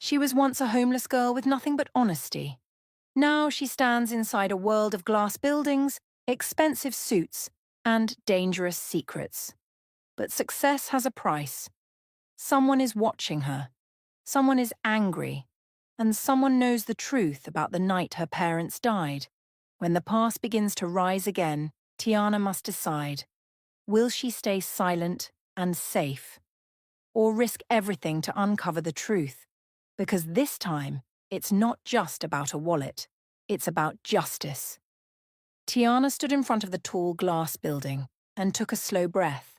She was once a homeless girl with nothing but honesty. Now she stands inside a world of glass buildings, expensive suits, and dangerous secrets. But success has a price. Someone is watching her. Someone is angry. And someone knows the truth about the night her parents died. When the past begins to rise again, Tiana must decide. Will she stay silent and safe? Or risk everything to uncover the truth? Because this time, it's not just about a wallet. It's about justice. Tiana stood in front of the tall glass building and took a slow breath.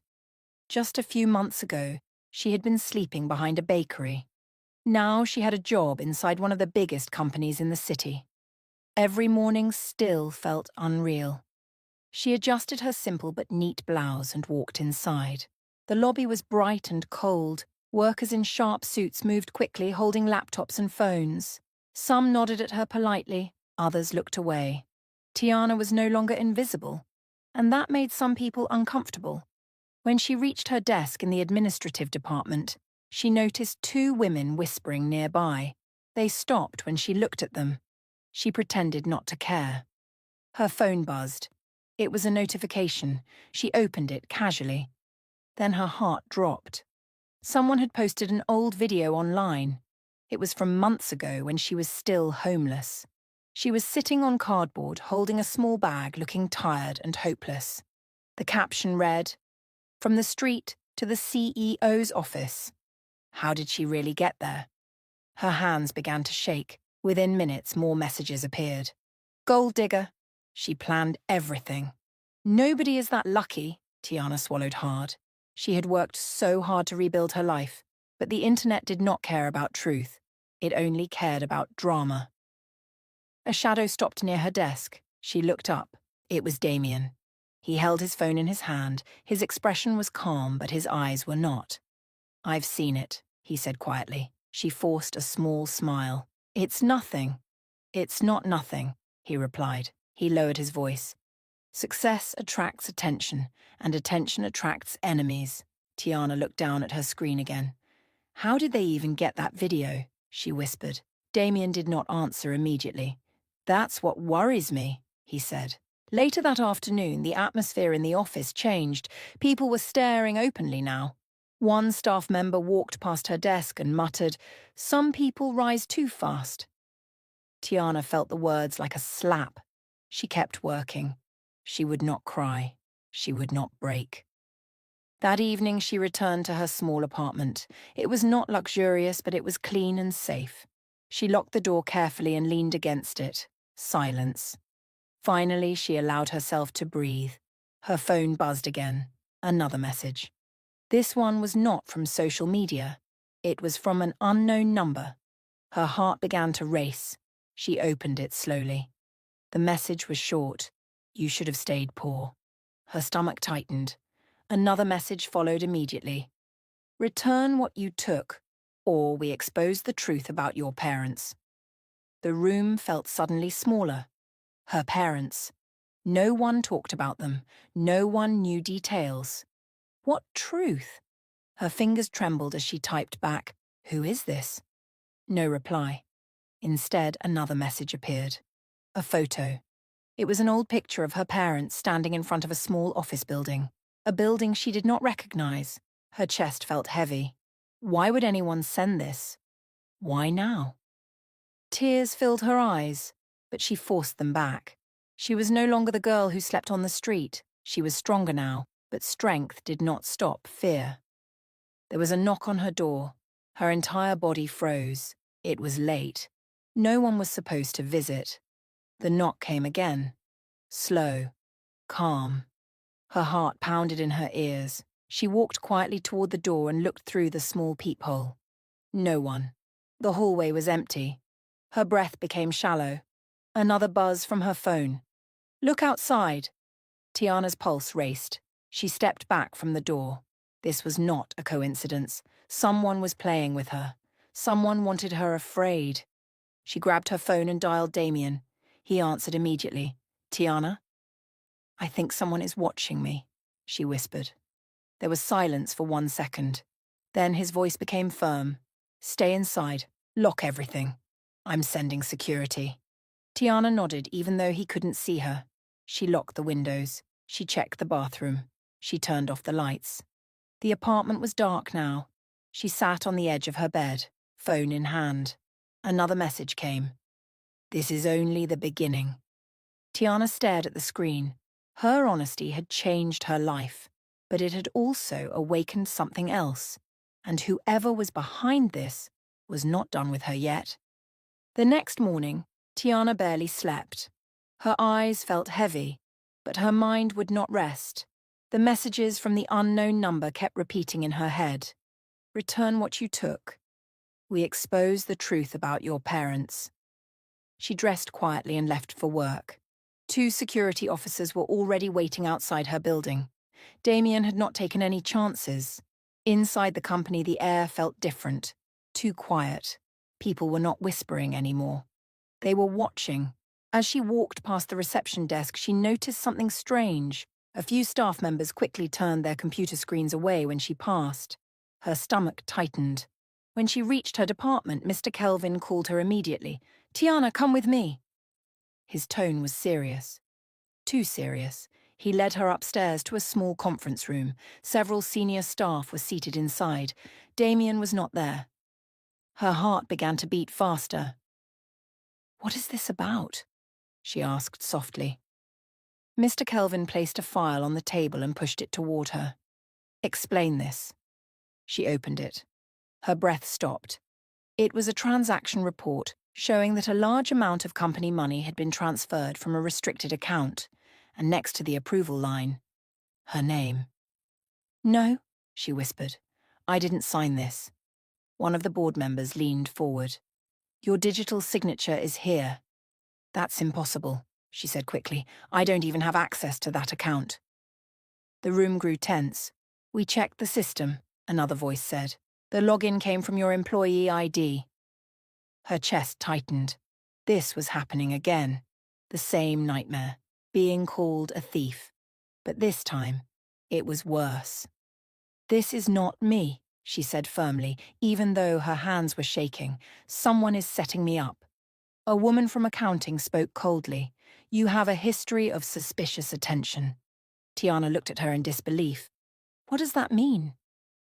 Just a few months ago, she had been sleeping behind a bakery. Now she had a job inside one of the biggest companies in the city. Every morning still felt unreal. She adjusted her simple but neat blouse and walked inside. The lobby was bright and cold. Workers in sharp suits moved quickly, holding laptops and phones. Some nodded at her politely, others looked away. Tiana was no longer invisible, and that made some people uncomfortable. When she reached her desk in the administrative department, she noticed two women whispering nearby. They stopped when she looked at them. She pretended not to care. Her phone buzzed. It was a notification. She opened it casually. Then her heart dropped. Someone had posted an old video online. It was from months ago when she was still homeless. She was sitting on cardboard, holding a small bag, looking tired and hopeless. The caption read, "From the street to the CEO's office." How did she really get there? Her hands began to shake. Within minutes, more messages appeared. Gold digger. She planned everything. Nobody is that lucky, Tiana swallowed hard. She had worked so hard to rebuild her life, but the internet did not care about truth. It only cared about drama. A shadow stopped near her desk. She looked up. It was Damien. He held his phone in his hand. His expression was calm, but his eyes were not. "I've seen it," he said quietly. She forced a small smile. "It's nothing." "It's not nothing," he replied. He lowered his voice. "Success attracts attention, and attention attracts enemies." Tiana looked down at her screen again. "How did they even get that video?" she whispered. Damien did not answer immediately. "That's what worries me," he said. Later that afternoon, the atmosphere in the office changed. People were staring openly now. One staff member walked past her desk and muttered, "Some people rise too fast." Tiana felt the words like a slap. She kept working. She would not cry. She would not break. That evening she returned to her small apartment. It was not luxurious, but it was clean and safe. She locked the door carefully and leaned against it. Silence. Finally, she allowed herself to breathe. Her phone buzzed again. Another message. This one was not from social media. It was from an unknown number. Her heart began to race. She opened it slowly. The message was short. "You should have stayed poor." Her stomach tightened. Another message followed immediately. "Return what you took, or we expose the truth about your parents." The room felt suddenly smaller. Her parents. No one talked about them. No one knew details. What truth? Her fingers trembled as she typed back, "Who is this?" No reply. Instead, another message appeared. A photo. It was an old picture of her parents standing in front of a small office building. A building she did not recognize. Her chest felt heavy. Why would anyone send this? Why now? Tears filled her eyes, but she forced them back. She was no longer the girl who slept on the street. She was stronger now, but strength did not stop fear. There was a knock on her door. Her entire body froze. It was late. No one was supposed to visit. The knock came again. Slow. Calm. Her heart pounded in her ears. She walked quietly toward the door and looked through the small peephole. No one. The hallway was empty. Her breath became shallow. Another buzz from her phone. "Look outside." Tiana's pulse raced. She stepped back from the door. This was not a coincidence. Someone was playing with her. Someone wanted her afraid. She grabbed her phone and dialed Damien. He answered immediately. "Tiana?" "I think someone is watching me," she whispered. There was silence for 1 second. Then his voice became firm. "Stay inside. Lock everything. I'm sending security. Tiana nodded even though he couldn't see her. She locked the windows. She checked the bathroom. She turned off the lights. The apartment was dark now. She sat on the edge of her bed, phone in hand. Another message came. This is only the beginning. Tiana stared at the screen. Her honesty had changed her life, but it had also awakened something else. And whoever was behind this was not done with her yet. The next morning, Tiana barely slept. Her eyes felt heavy, but her mind would not rest. The messages from the unknown number kept repeating in her head. Return what you took. We expose the truth about your parents. She dressed quietly and left for work. 2 security officers were already waiting outside her building. Damien had not taken any chances. Inside the company, the air felt different, too quiet. People were not whispering anymore. They were watching. As she walked past the reception desk, she noticed something strange. A few staff members quickly turned their computer screens away when she passed. Her stomach tightened. When she reached her department, Mr. Kelvin called her immediately. Tiana, come with me. His tone was serious. Too serious. He led her upstairs to a small conference room. Several senior staff were seated inside. Damien was not there. Her heart began to beat faster. What is this about? She asked softly. Mr. Kelvin placed a file on the table and pushed it toward her. Explain this. She opened it. Her breath stopped. It was a transaction report showing that a large amount of company money had been transferred from a restricted account, and next to the approval line, her name. No, she whispered. I didn't sign this. One of the board members leaned forward. Your digital signature is here. That's impossible, she said quickly. I don't even have access to that account. The room grew tense. We checked the system, another voice said. The login came from your employee ID. Her chest tightened. This was happening again. The same nightmare. Being called a thief. But this time, it was worse. This is not me, she said firmly, even though her hands were shaking. Someone is setting me up. A woman from accounting spoke coldly. You have a history of suspicious attention. Tiana looked at her in disbelief. What does that mean?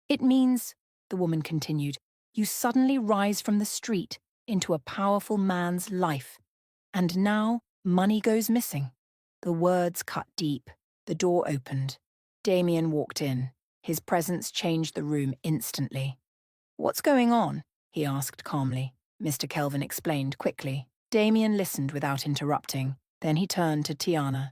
It means, the woman continued, you suddenly rise from the street into a powerful man's life. And now, money goes missing. The words cut deep. The door opened. Damien walked in. His presence changed the room instantly. What's going on? He asked calmly. Mr. Kelvin explained quickly. Damien listened without interrupting. Then he turned to Tiana.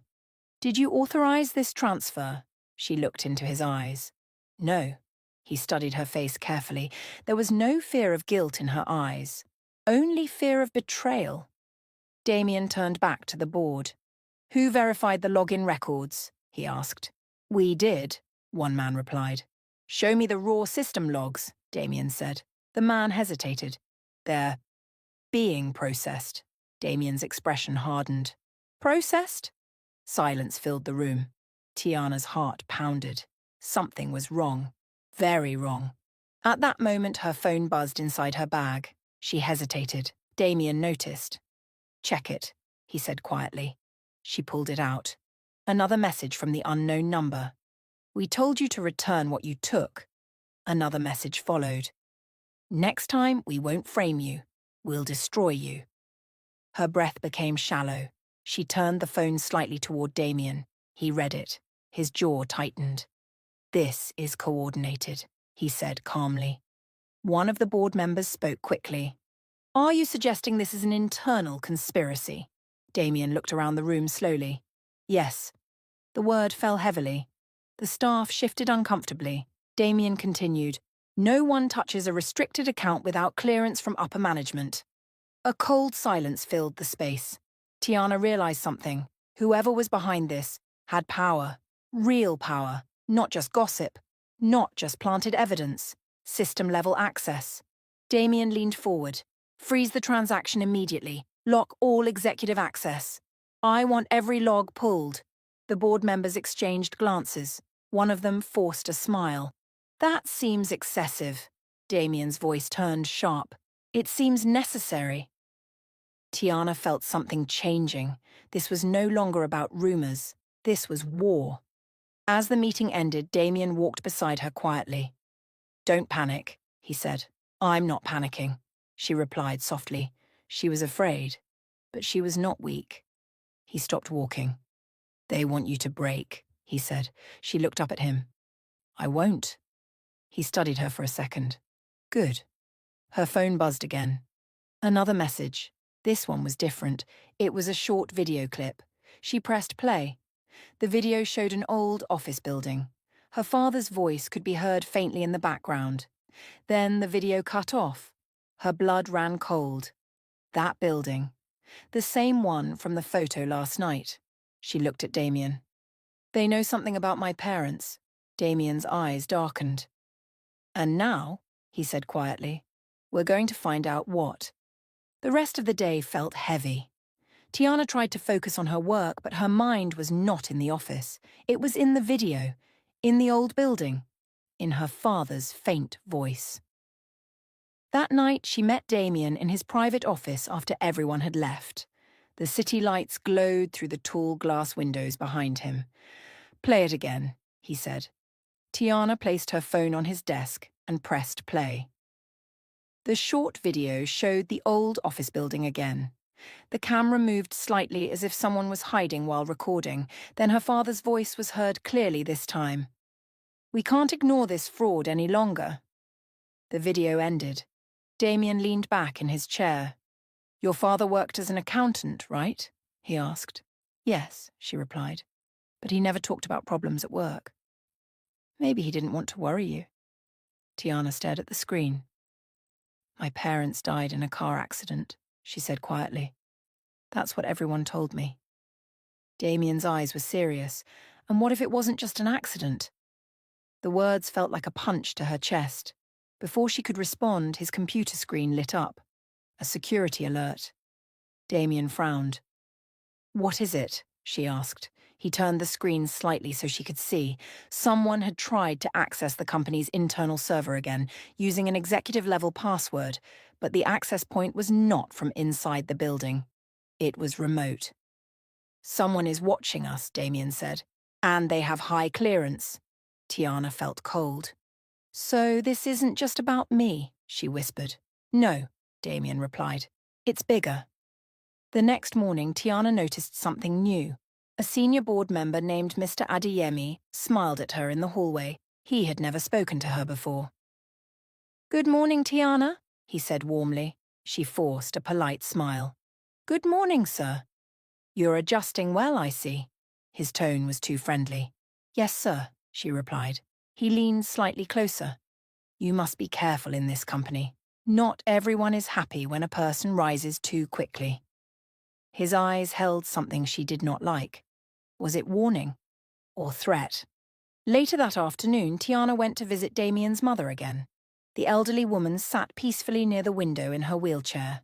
Did you authorize this transfer? She looked into his eyes. No. He studied her face carefully. There was no fear of guilt in her eyes. Only fear of betrayal. Damien turned back to the board. Who verified the login records? He asked. We did, one man replied. Show me the raw system logs, Damien said. The man hesitated. They're being processed. Damien's expression hardened. Processed? Silence filled the room. Tiana's heart pounded. Something was wrong. Very wrong. At that moment, her phone buzzed inside her bag. She hesitated. Damien noticed. Check it, he said quietly. She pulled it out. Another message from the unknown number. We told you to return what you took. Another message followed. Next time, we won't frame you. We'll destroy you. Her breath became shallow. She turned the phone slightly toward Damien. He read it. His jaw tightened. This is coordinated, he said calmly. One of the board members spoke quickly. Are you suggesting this is an internal conspiracy? Damien looked around the room slowly. Yes. The word fell heavily. The staff shifted uncomfortably. Damien continued. No one touches a restricted account without clearance from upper management. A cold silence filled the space. Tiana realized something. Whoever was behind this had power. Real power. Not just gossip. Not just planted evidence. System-level access. Damien leaned forward. Freeze the transaction immediately. Lock all executive access. I want every log pulled. The board members exchanged glances. One of them forced a smile. That seems excessive. Damien's voice turned sharp. It seems necessary. Tiana felt something changing. This was no longer about rumors. This was war. As the meeting ended, Damien walked beside her quietly. "Don't panic," he said. "I'm not panicking," she replied softly. She was afraid, but she was not weak. He stopped walking. "They want you to break," he said. She looked up at him. "I won't." He studied her for a second. "Good." Her phone buzzed again. Another message. This one was different. It was a short video clip. She pressed play. The video showed an old office building. Her father's voice could be heard faintly in the background. Then the video cut off. Her blood ran cold. That building. The same one from the photo last night. She looked at Damien. "They know something about my parents." Damien's eyes darkened. "And now," he said quietly, "we're going to find out what." The rest of the day felt heavy. Tiana tried to focus on her work, but her mind was not in the office. It was in the video, in the old building, in her father's faint voice. That night, she met Damien in his private office after everyone had left. The city lights glowed through the tall glass windows behind him. "Play it again," he said. Tiana placed her phone on his desk and pressed play. The short video showed the old office building again. The camera moved slightly as if someone was hiding while recording. Then her father's voice was heard clearly this time. "We can't ignore this fraud any longer." The video ended. Damien leaned back in his chair. "Your father worked as an accountant, right?" he asked. "Yes," she replied. "But he never talked about problems at work." "Maybe he didn't want to worry you." Tiana stared at the screen. "My parents died in a car accident," she said quietly. "That's what everyone told me." Damien's eyes were serious. And what if it wasn't just an accident? The words felt like a punch to her chest. Before she could respond, his computer screen lit up. A security alert. Damien frowned. "What is it?" she asked. He turned the screen slightly so she could see. Someone had tried to access the company's internal server again, using an executive-level password, but the access point was not from inside the building. It was remote. "Someone is watching us," Damien said. "And they have high clearance." Tiana felt cold. "So this isn't just about me," she whispered. "No," Damien replied. "It's bigger." The next morning, Tiana noticed something new. A senior board member named Mr. Adeyemi smiled at her in the hallway. He had never spoken to her before. "Good morning, Tiana," he said warmly. She forced a polite smile. "Good morning, sir." "You're adjusting well, I see." His tone was too friendly. "Yes, sir," she replied. He leaned slightly closer. "You must be careful in this company. Not everyone is happy when a person rises too quickly." His eyes held something she did not like. Was it warning or threat? Later that afternoon, Tiana went to visit Damien's mother again. The elderly woman sat peacefully near the window in her wheelchair.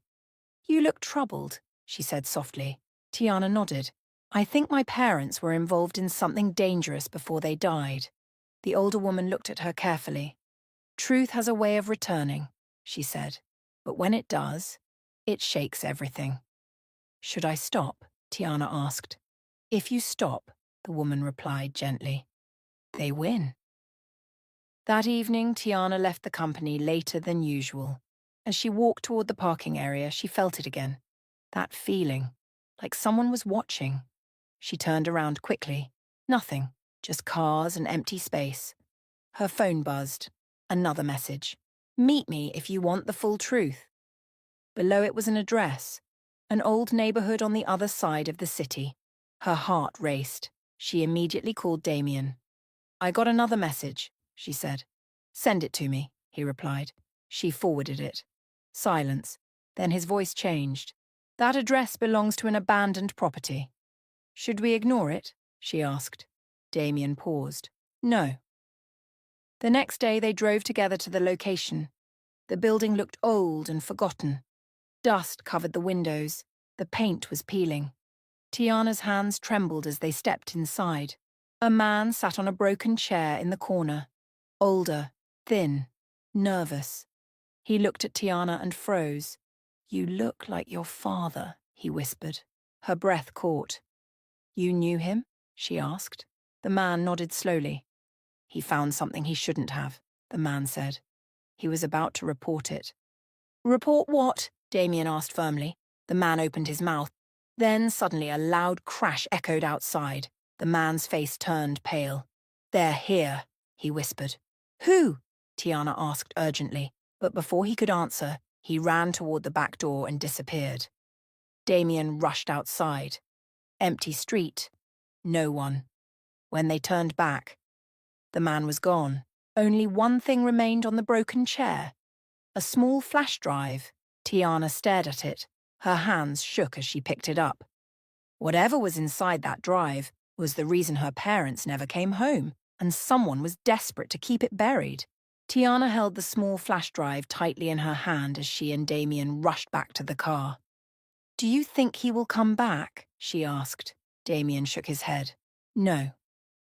"You look troubled," she said softly. Tiana nodded. "I think my parents were involved in something dangerous before they died." The older woman looked at her carefully. "Truth has a way of returning," she said. "But when it does, it shakes everything." "Should I stop?" Tiana asked. "If you stop," the woman replied gently, "they win." That evening, Tiana left the company later than usual. As she walked toward the parking area, she felt it again. That feeling, like someone was watching. She turned around quickly. Nothing, just cars and empty space. Her phone buzzed. Another message. "Meet me if you want the full truth." Below it was an address. An old neighborhood on the other side of the city. Her heart raced. She immediately called Damien. "I got another message," she said. "Send it to me," he replied. She forwarded it. Silence. Then his voice changed. "That address belongs to an abandoned property." "Should we ignore it?" she asked. Damien paused. "No." The next day they drove together to the location. The building looked old and forgotten. Dust covered the windows. The paint was peeling. Tiana's hands trembled as they stepped inside. A man sat on a broken chair in the corner. Older, thin, nervous. He looked at Tiana and froze. "You look like your father," he whispered. Her breath caught. "You knew him?" she asked. The man nodded slowly. "He found something he shouldn't have," the man said. He was about to report it. "Report what?" Damien asked firmly. The man opened his mouth. Then suddenly a loud crash echoed outside. The man's face turned pale. "They're here," he whispered. "Who?" Tiana asked urgently, but before he could answer, he ran toward the back door and disappeared. Damien rushed outside. Empty street. No one. When they turned back, the man was gone. Only one thing remained on the broken chair. A small flash drive. Tiana stared at it. Her hands shook as she picked it up. Whatever was inside that drive was the reason her parents never came home, and someone was desperate to keep it buried. Tiana held the small flash drive tightly in her hand as she and Damien rushed back to the car. "Do you think he will come back?" she asked. Damien shook his head. No.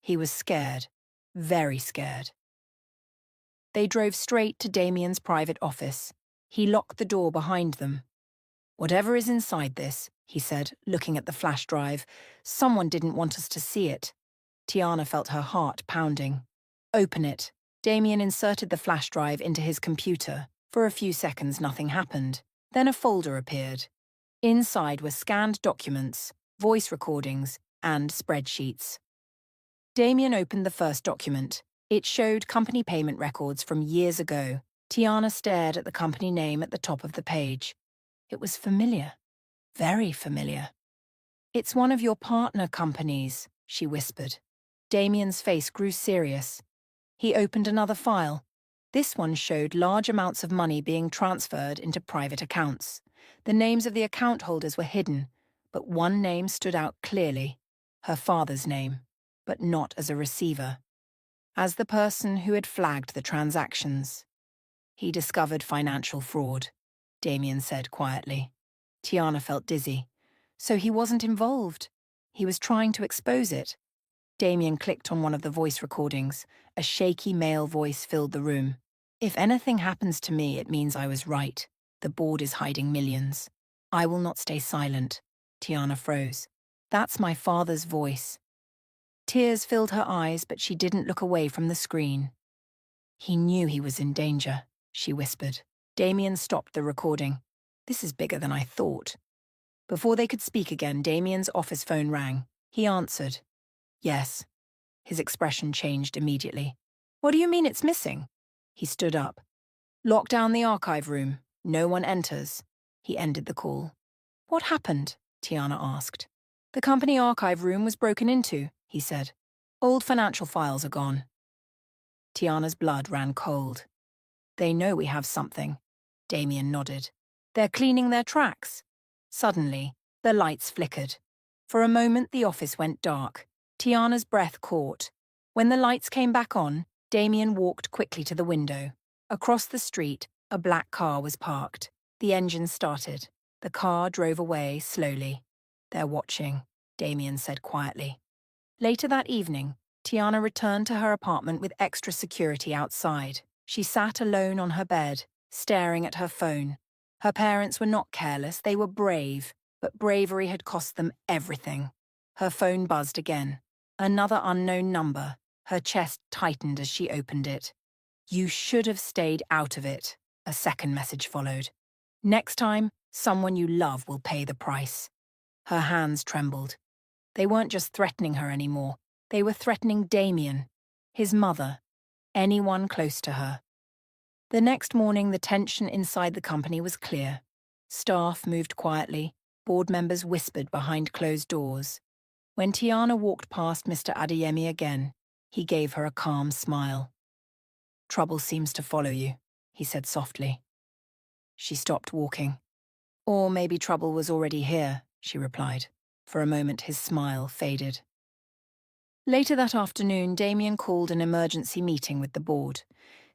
He was scared. Very scared. They drove straight to Damien's private office. He locked the door behind them. "Whatever is inside this," he said, looking at the flash drive, "someone didn't want us to see it." Tiana felt her heart pounding. "Open it." Damien inserted the flash drive into his computer. For a few seconds, nothing happened. Then a folder appeared. Inside were scanned documents, voice recordings, and spreadsheets. Damien opened the first document. It showed company payment records from years ago. Tiana stared at the company name at the top of the page. It was familiar. Very familiar. "It's one of your partner companies," she whispered. Damien's face grew serious. He opened another file. This one showed large amounts of money being transferred into private accounts. The names of the account holders were hidden, but one name stood out clearly. Her father's name, but not as a receiver. As the person who had flagged the transactions. "He discovered financial fraud," Damien said quietly. Tiana felt dizzy. So he wasn't involved. He was trying to expose it. Damien clicked on one of the voice recordings. A shaky male voice filled the room. "If anything happens to me, it means I was right. The board is hiding millions. I will not stay silent." Tiana froze. "That's my father's voice." Tears filled her eyes, but she didn't look away from the screen. "He knew he was in danger," she whispered. Damien stopped the recording. "This is bigger than I thought." Before they could speak again, Damien's office phone rang. He answered. "Yes." His expression changed immediately. "What do you mean it's missing?" He stood up. "Lock down the archive room. No one enters." He ended the call. "What happened?" Tiana asked. "The company archive room was broken into," he said. "Old financial files are gone." Tiana's blood ran cold. "They know we have something." Damien nodded. "They're cleaning their tracks." Suddenly, the lights flickered. For a moment, the office went dark. Tiana's breath caught. When the lights came back on, Damien walked quickly to the window. Across the street, a black car was parked. The engine started. The car drove away slowly. "They're watching," Damien said quietly. Later that evening, Tiana returned to her apartment with extra security outside. She sat alone on her bed, staring at her phone. Her parents were not careless, they were brave, but bravery had cost them everything. Her phone buzzed again. Another unknown number. Her chest tightened as she opened it. "You should have stayed out of it," a second message followed. "Next time, someone you love will pay the price." Her hands trembled. They weren't just threatening her anymore. They were threatening Damien, his mother, anyone close to her. The next morning, the tension inside the company was clear. Staff moved quietly. Board members whispered behind closed doors. When Tiana walked past Mr. Adeyemi again, he gave her a calm smile. "Trouble seems to follow you," he said softly. She stopped walking. "Or maybe trouble was already here," she replied. For a moment, his smile faded. Later that afternoon, Damien called an emergency meeting with the board.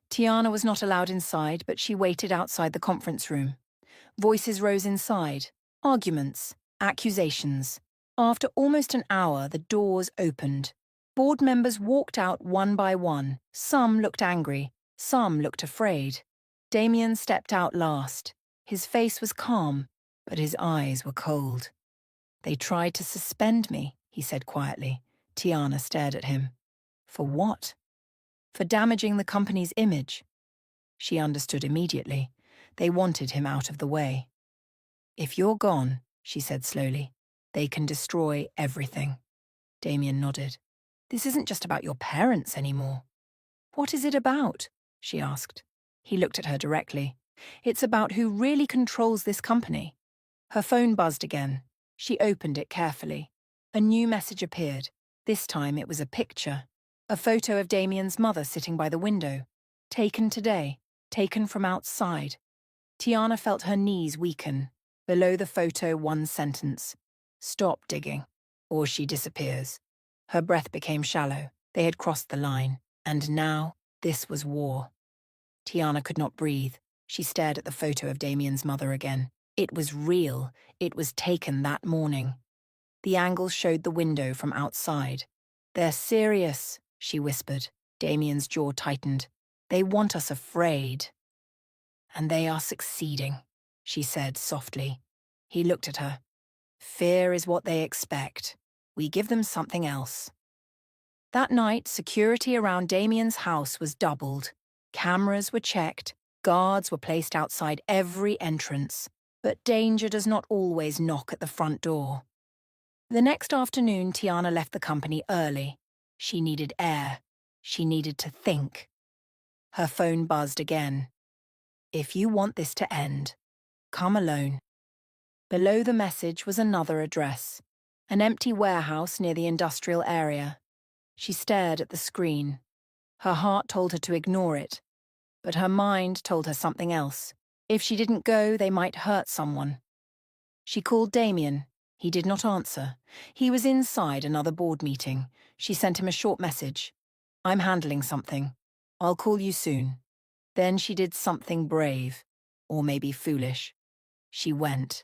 Tiana was not allowed inside, but she waited outside the conference room. Voices rose inside. Arguments. Accusations. After almost an hour, the doors opened. Board members walked out one by one. Some looked angry. Some looked afraid. Damien stepped out last. His face was calm, but his eyes were cold. "They tried to suspend me," he said quietly. Tiana stared at him. "For what?" "For damaging the company's image." She understood immediately. They wanted him out of the way. "If you're gone," she said slowly, "they can destroy everything." Damien nodded. "This isn't just about your parents anymore." "What is it about?" she asked. He looked at her directly. "It's about who really controls this company." Her phone buzzed again. She opened it carefully. A new message appeared. This time it was a picture. A photo of Damien's mother sitting by the window. Taken today. Taken from outside. Tiana felt her knees weaken. Below the photo, one sentence. "Stop digging, or she disappears." Her breath became shallow. They had crossed the line. And now, this was war. Tiana could not breathe. She stared at the photo of Damien's mother again. It was real. It was taken that morning. The angle showed the window from outside. "They're serious," she whispered. Damien's jaw tightened. "They want us afraid." "And they are succeeding," she said softly. He looked at her. "Fear is what they expect. We give them something else." That night, security around Damien's house was doubled. Cameras were checked. Guards were placed outside every entrance. But danger does not always knock at the front door. The next afternoon, Tiana left the company early. She needed air. She needed to think. Her phone buzzed again. "If you want this to end, come alone." Below the message was another address. An empty warehouse near the industrial area. She stared at the screen. Her heart told her to ignore it. But her mind told her something else. If she didn't go, they might hurt someone. She called Damien. He did not answer. He was inside another board meeting. She sent him a short message. "I'm handling something. I'll call you soon." Then she did something brave, or maybe foolish. She went.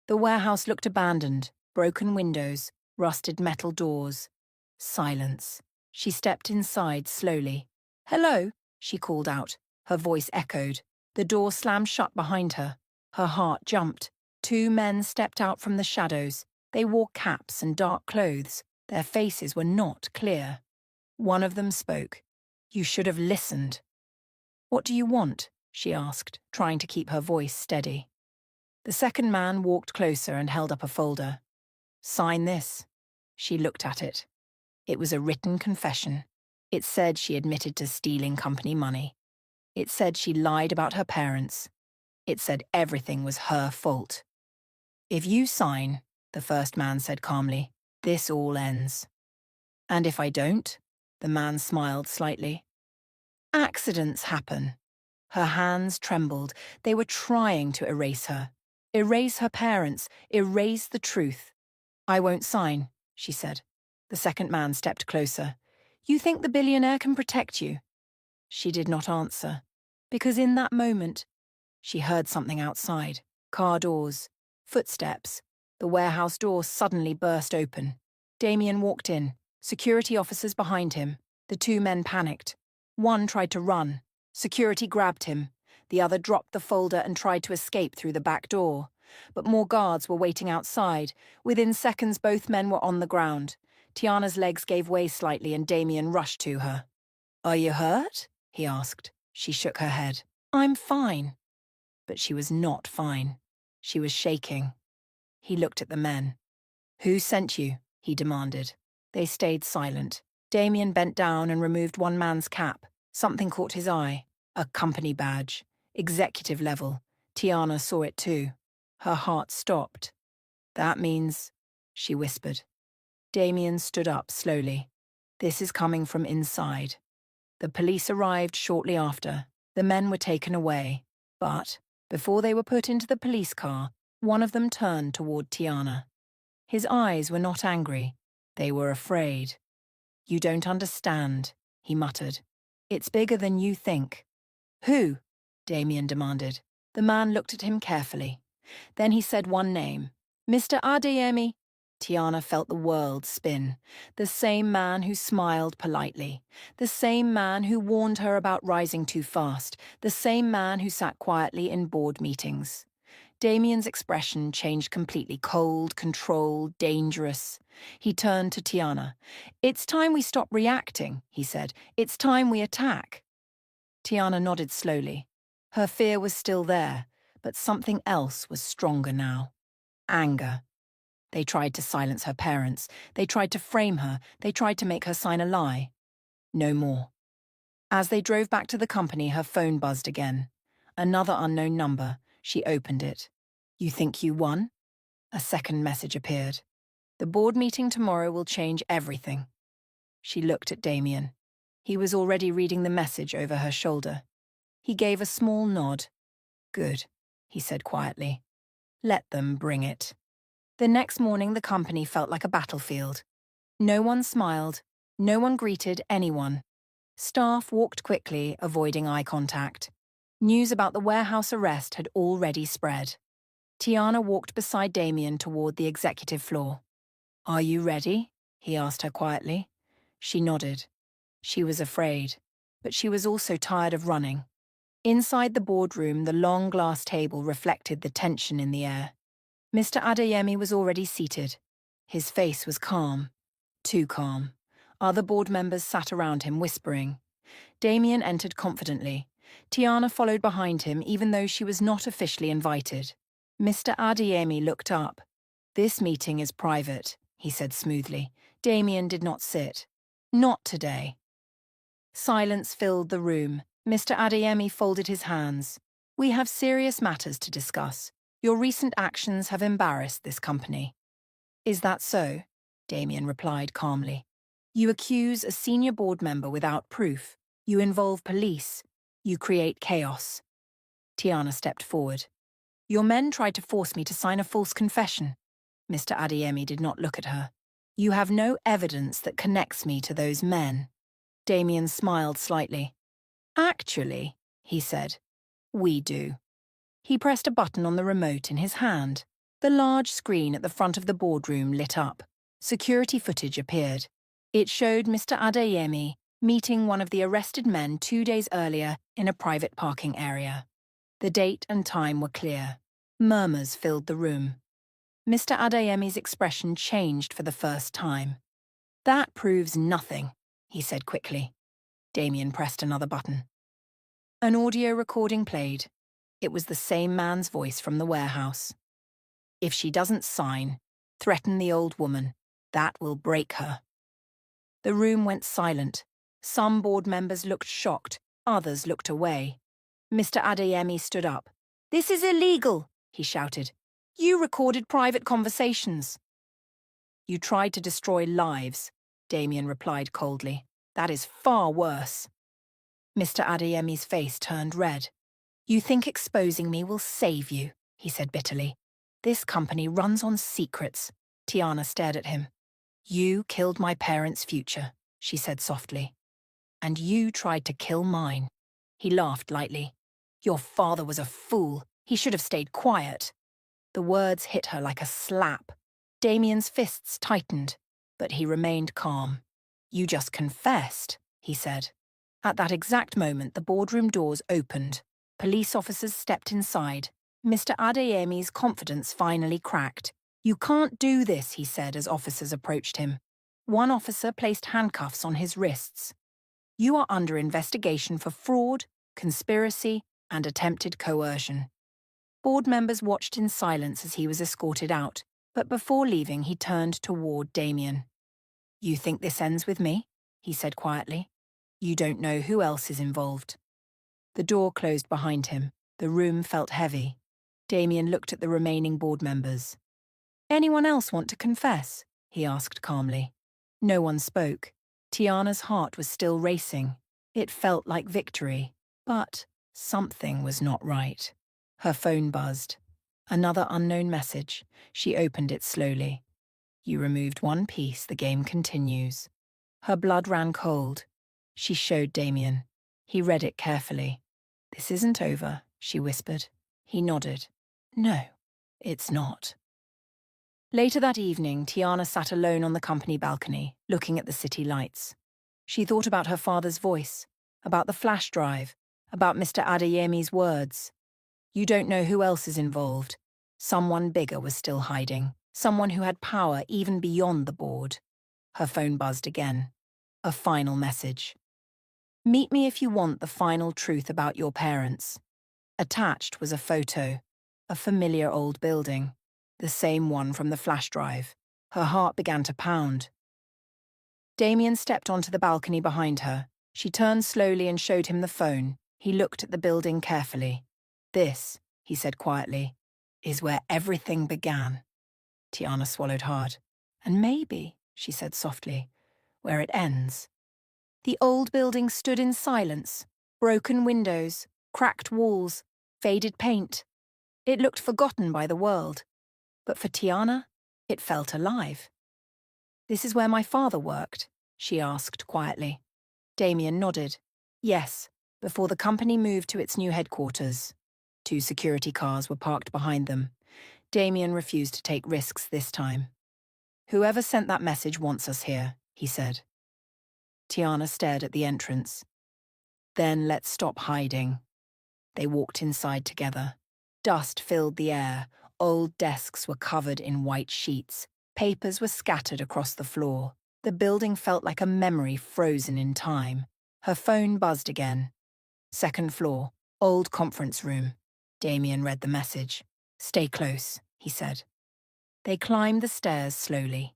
The warehouse looked abandoned. Broken windows, rusted metal doors. Silence. She stepped inside slowly. "Hello," she called out. Her voice echoed. The door slammed shut behind her. Her heart jumped. Two men stepped out from the shadows. They wore caps and dark clothes. Their faces were not clear. One of them spoke. "You should have listened." "What do you want?" she asked, trying to keep her voice steady. The second man walked closer and held up a folder. "Sign this." She looked at it. It was a written confession. It said she admitted to stealing company money. It said she lied about her parents. It said everything was her fault. "If you sign," the first man said calmly, "this all ends." "And if I don't?" The man smiled slightly. "Accidents happen." Her hands trembled. They were trying to erase her. Erase her parents. Erase the truth. "I won't sign," she said. The second man stepped closer. "You think the billionaire can protect you?" She did not answer. Because in that moment, she heard something outside. Car doors. Footsteps. The warehouse door suddenly burst open. Damien walked in. Security officers behind him. The two men panicked. One tried to run. Security grabbed him. The other dropped the folder and tried to escape through the back door. But more guards were waiting outside. Within seconds, both men were on the ground. Tiana's legs gave way slightly and Damien rushed to her. "Are you hurt?" he asked. She shook her head. "I'm fine." But she was not fine. She was shaking. He looked at the men. "Who sent you?" he demanded. They stayed silent. Damien bent down and removed one man's cap. Something caught his eye. A company badge. Executive level. Tiana saw it too. Her heart stopped. "That means," she whispered. Damien stood up slowly. "This is coming from inside." The police arrived shortly after. The men were taken away. But, before they were put into the police car, one of them turned toward Tiana. His eyes were not angry. They were afraid. "You don't understand," he muttered. "It's bigger than you think." "Who?" Damien demanded. The man looked at him carefully. Then he said one name. "Mr. Adeyemi." Tiana felt the world spin. The same man who smiled politely. The same man who warned her about rising too fast. The same man who sat quietly in board meetings. Damien's expression changed completely, cold, controlled, dangerous. He turned to Tiana. "It's time we stop reacting," he said. "It's time we attack." Tiana nodded slowly. Her fear was still there, but something else was stronger now. Anger. They tried to silence her parents. They tried to frame her. They tried to make her sign a lie. No more. As they drove back to the company, her phone buzzed again. Another unknown number. She opened it. "You think you won?" A second message appeared. "The board meeting tomorrow will change everything." She looked at Damien. He was already reading the message over her shoulder. He gave a small nod. "Good," he said quietly. "Let them bring it." The next morning, the company felt like a battlefield. No one smiled. No one greeted anyone. Staff walked quickly, avoiding eye contact. News about the warehouse arrest had already spread. Tiana walked beside Damien toward the executive floor. "Are you ready?" he asked her quietly. She nodded. She was afraid, but she was also tired of running. Inside the boardroom, the long glass table reflected the tension in the air. Mr. Adeyemi was already seated. His face was calm. Too calm. Other board members sat around him, whispering. Damien entered confidently. Tiana followed behind him, even though she was not officially invited. Mr. Adeyemi looked up. "This meeting is private," he said smoothly. Damien did not sit. "Not today." Silence filled the room. Mr. Adeyemi folded his hands. "We have serious matters to discuss. Your recent actions have embarrassed this company." "Is that so?" Damien replied calmly. "You accuse a senior board member without proof. You involve police. You create chaos." Tiana stepped forward. "Your men tried to force me to sign a false confession." Mr. Adeyemi did not look at her. "You have no evidence that connects me to those men." Damien smiled slightly. "Actually," he said, "we do." He pressed a button on the remote in his hand. The large screen at the front of the boardroom lit up. Security footage appeared. It showed Mr. Adeyemi meeting one of the arrested men 2 days earlier in a private parking area. The date and time were clear. Murmurs filled the room. Mr. Adeyemi's expression changed for the first time. "That proves nothing," he said quickly. Damien pressed another button. An audio recording played. It was the same man's voice from the warehouse. "If she doesn't sign, threaten the old woman. That will break her." The room went silent. Some board members looked shocked, others looked away. Mr. Adeyemi stood up. "This is illegal," he shouted. "You recorded private conversations." "You tried to destroy lives," Damien replied coldly. "That is far worse." Mr. Adeyemi's face turned red. "You think exposing me will save you," he said bitterly. "This company runs on secrets." Tiana stared at him. "You killed my parents' future," she said softly. "And you tried to kill mine." He laughed lightly. "Your father was a fool. He should have stayed quiet." The words hit her like a slap. Damien's fists tightened, but he remained calm. "You just confessed," he said. At that exact moment, the boardroom doors opened. Police officers stepped inside. Mr. Adeyemi's confidence finally cracked. "You can't do this," he said as officers approached him. One officer placed handcuffs on his wrists. "You are under investigation for fraud, conspiracy, and attempted coercion." Board members watched in silence as he was escorted out, but before leaving he turned toward Damien. "You think this ends with me?" he said quietly. "You don't know who else is involved." The door closed behind him. The room felt heavy. Damien looked at the remaining board members. "Anyone else want to confess?" he asked calmly. No one spoke. Tiana's heart was still racing. It felt like victory, but something was not right. Her phone buzzed. Another unknown message. She opened it slowly. "You removed one piece, the game continues." Her blood ran cold. She showed Damien. He read it carefully. "This isn't over," she whispered. He nodded. "No, it's not." Later that evening, Tiana sat alone on the company balcony, looking at the city lights. She thought about her father's voice, about the flash drive, about Mr. Adeyemi's words. You don't know who else is involved. Someone bigger was still hiding, someone who had power even beyond the board. Her phone buzzed again. A final message. Meet me if you want the final truth about your parents. Attached was a photo, a familiar old building, the same one from the flash drive. Her heart began to pound. Damien stepped onto the balcony behind her. She turned slowly and showed him the phone. He looked at the building carefully. This, he said quietly, is where everything began. Tiana swallowed hard. And maybe, she said softly, where it ends. The old building stood in silence, broken windows, cracked walls, faded paint. It looked forgotten by the world. But for Tiana, it felt alive. This is where my father worked, she asked quietly. Damien nodded. Yes, before the company moved to its new headquarters. 2 security cars were parked behind them. Damien refused to take risks this time. Whoever sent that message wants us here, he said. Tiana stared at the entrance. Then let's stop hiding. They walked inside together. Dust filled the air. Old desks were covered in white sheets. Papers were scattered across the floor. The building felt like a memory frozen in time. Her phone buzzed again. 2nd floor, old conference room. Damien read the message. Stay close, he said. They climbed the stairs slowly.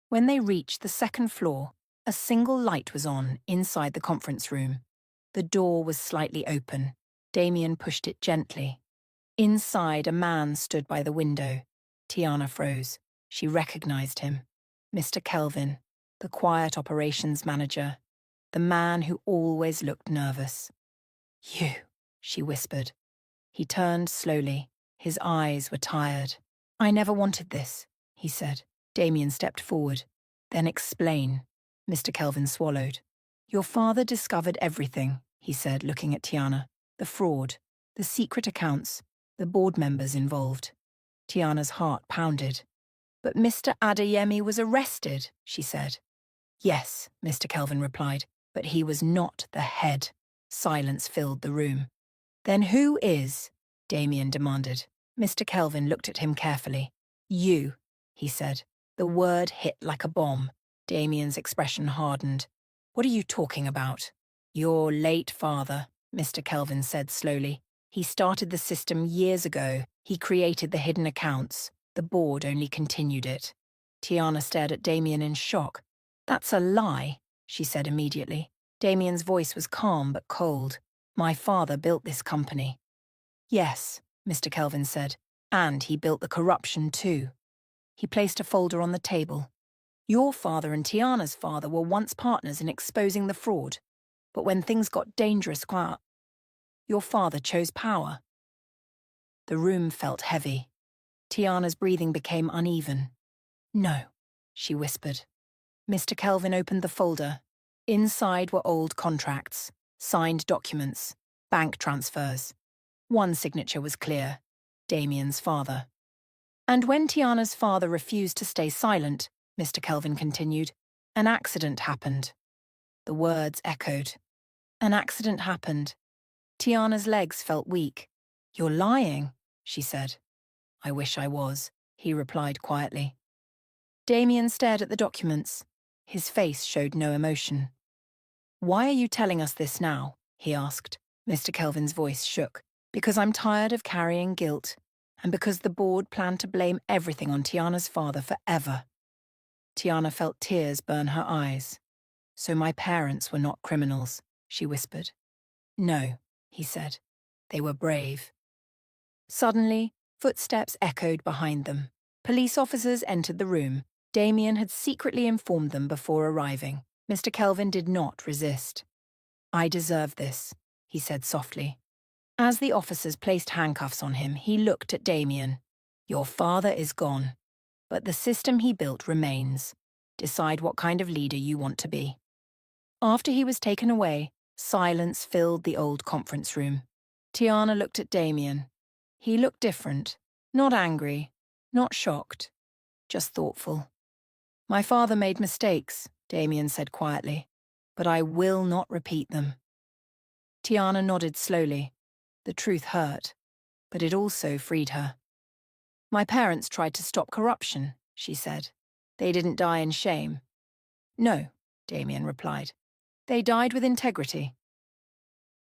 When they reached the 2nd floor, a single light was on inside the conference room. The door was slightly open. Damien pushed it gently. Inside, a man stood by the window. Tiana froze. She recognized him. Mr. Kelvin, the quiet operations manager, the man who always looked nervous. You, she whispered. He turned slowly. His eyes were tired. I never wanted this, he said. Damien stepped forward. Then explain. Mr. Kelvin swallowed. Your father discovered everything, he said, looking at Tiana. The fraud, the secret accounts, the board members involved. Tiana's heart pounded. But Mr. Adeyemi was arrested, she said. Yes, Mr. Kelvin replied, but he was not the head. Silence filled the room. Then who is? Damien demanded. Mr. Kelvin looked at him carefully. You, he said. The word hit like a bomb. Damien's expression hardened. What are you talking about? Your late father, Mr. Kelvin said slowly. He started the system years ago. He created the hidden accounts. The board only continued it. Tiana stared at Damien in shock. That's a lie, she said immediately. Damien's voice was calm but cold. My father built this company. Yes, Mr. Kelvin said, and he built the corruption too. He placed a folder on the table. Your father and Tiana's father were once partners in exposing the fraud, but when things got dangerous, your father chose power. The room felt heavy. Tiana's breathing became uneven. No, she whispered. Mr. Kelvin opened the folder. Inside were old contracts, signed documents, bank transfers. One signature was clear, Damien's father. And when Tiana's father refused to stay silent, Mr. Kelvin continued, an accident happened. The words echoed. An accident happened. Tiana's legs felt weak. You're lying, she said. I wish I was, he replied quietly. Damien stared at the documents. His face showed no emotion. Why are you telling us this now? He asked. Mr. Kelvin's voice shook. Because I'm tired of carrying guilt, and because the board planned to blame everything on Tiana's father forever. Tiana felt tears burn her eyes. So my parents were not criminals, she whispered. No, he said. They were brave. Suddenly, footsteps echoed behind them. Police officers entered the room. Damien had secretly informed them before arriving. Mr. Kelvin did not resist. I deserve this, he said softly. As the officers placed handcuffs on him, he looked at Damien. Your father is gone, but the system he built remains. Decide what kind of leader you want to be. After he was taken away, silence filled the old conference room. Tiana looked at Damien. He looked different, not angry, not shocked. just thoughtful. My father made mistakes, Damien said quietly, but I will not repeat them. Tiana nodded slowly. The truth hurt, but it also freed her. My parents tried to stop corruption, she said. They didn't die in shame. No, Damien replied. They died with integrity.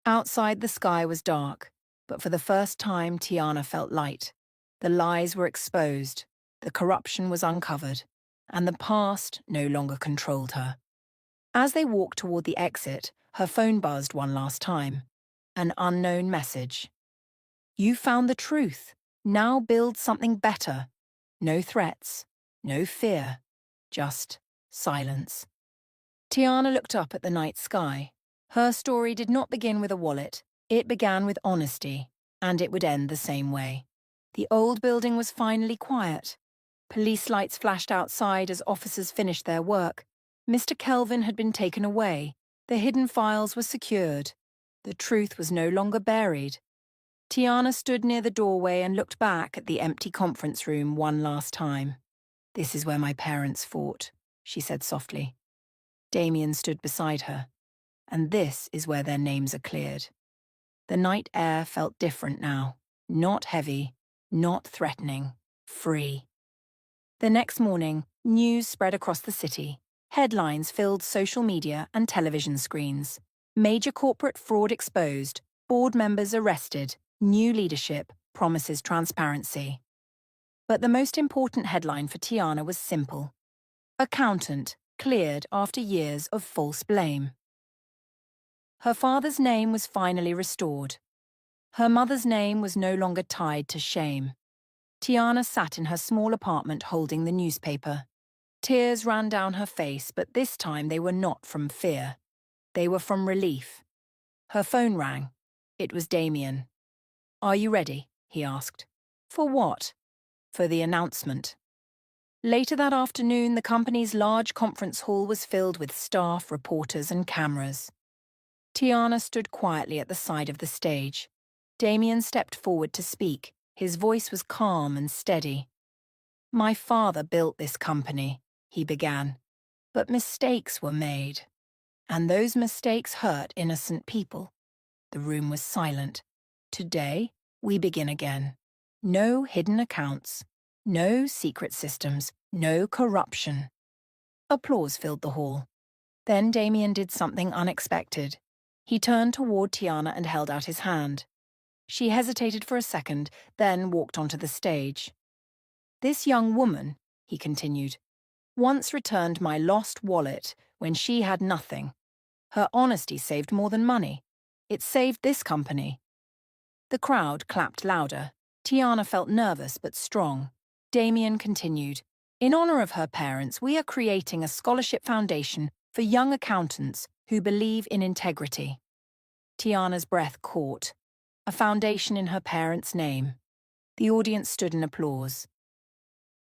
Outside, the sky was dark, but for the first time Tiana felt light. The lies were exposed, the corruption was uncovered, and the past no longer controlled her. As they walked toward the exit, her phone buzzed one last time. An unknown message. You found the truth. Now build something better. No threats, no fear, just silence. Tiana looked up at the night sky. Her story did not begin with a wallet. It began with honesty, and it would end the same way. The old building was finally quiet. Police lights flashed outside as officers finished their work. Mr. Kelvin had been taken away. The hidden files were secured. The truth was no longer buried. Tiana stood near the doorway and looked back at the empty conference room one last time. This is where my parents fought, she said softly. Damien stood beside her. And this is where their names are cleared. The night air felt different now. Not heavy, not threatening, free. The next morning, news spread across the city. Headlines filled social media and television screens. Major corporate fraud exposed, board members arrested, new leadership promises transparency. But the most important headline for Tiana was simple. Accountant cleared after years of false blame. Her father's name was finally restored. Her mother's name was no longer tied to shame. Tiana sat in her small apartment holding the newspaper. Tears ran down her face, but this time they were not from fear. They were from relief. Her phone rang. It was Damien. Are you ready? He asked. For what? For the announcement. Later that afternoon, the company's large conference hall was filled with staff, reporters, and cameras. Tiana stood quietly at the side of the stage. Damien stepped forward to speak. His voice was calm and steady. My father built this company, he began, but mistakes were made. And those mistakes hurt innocent people. The room was silent. Today, we begin again. No hidden accounts, no secret systems, no corruption. Applause filled the hall. Then Damien did something unexpected. He turned toward Tiana and held out his hand. She hesitated for a second, then walked onto the stage. This young woman, he continued, once returned my lost wallet when she had nothing. Her honesty saved more than money. It saved this company. The crowd clapped louder. Tiana felt nervous but strong. Damien continued, in honor of her parents, we are creating a scholarship foundation for young accountants who believe in integrity. Tiana's breath caught. A foundation in her parents' name. The audience stood in applause.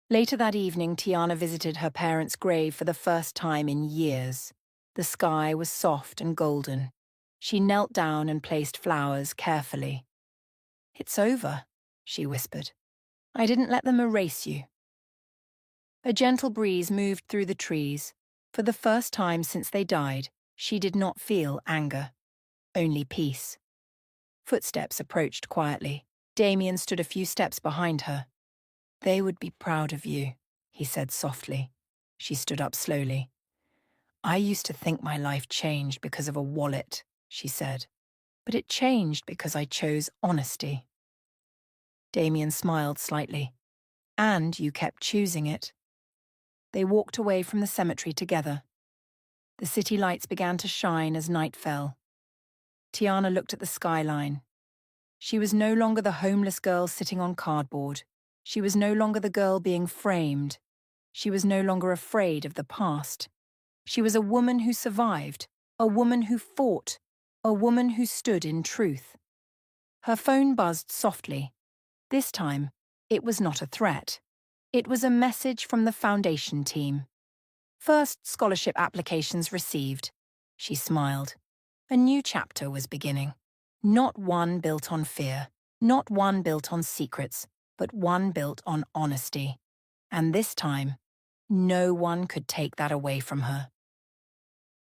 Later that evening, Tiana visited her parents' grave for the first time in years. The sky was soft and golden. She knelt down and placed flowers carefully. It's over, she whispered. I didn't let them erase you. A gentle breeze moved through the trees. For the first time since they died, she did not feel anger, only peace. Footsteps approached quietly. Damien stood a few steps behind her. They would be proud of you, he said softly. She stood up slowly. I used to think my life changed because of a wallet, she said. But it changed because I chose honesty. Damien smiled slightly. And you kept choosing it. They walked away from the cemetery together. The city lights began to shine as night fell. Tiana looked at the skyline. She was no longer the homeless girl sitting on cardboard. She was no longer the girl being framed. She was no longer afraid of the past. She was a woman who survived, a woman who fought, a woman who stood in truth. Her phone buzzed softly. This time, it was not a threat. It was a message from the foundation team. First scholarship applications received. She smiled. A new chapter was beginning. Not one built on fear, not one built on secrets, but one built on honesty. And this time, no one could take that away from her.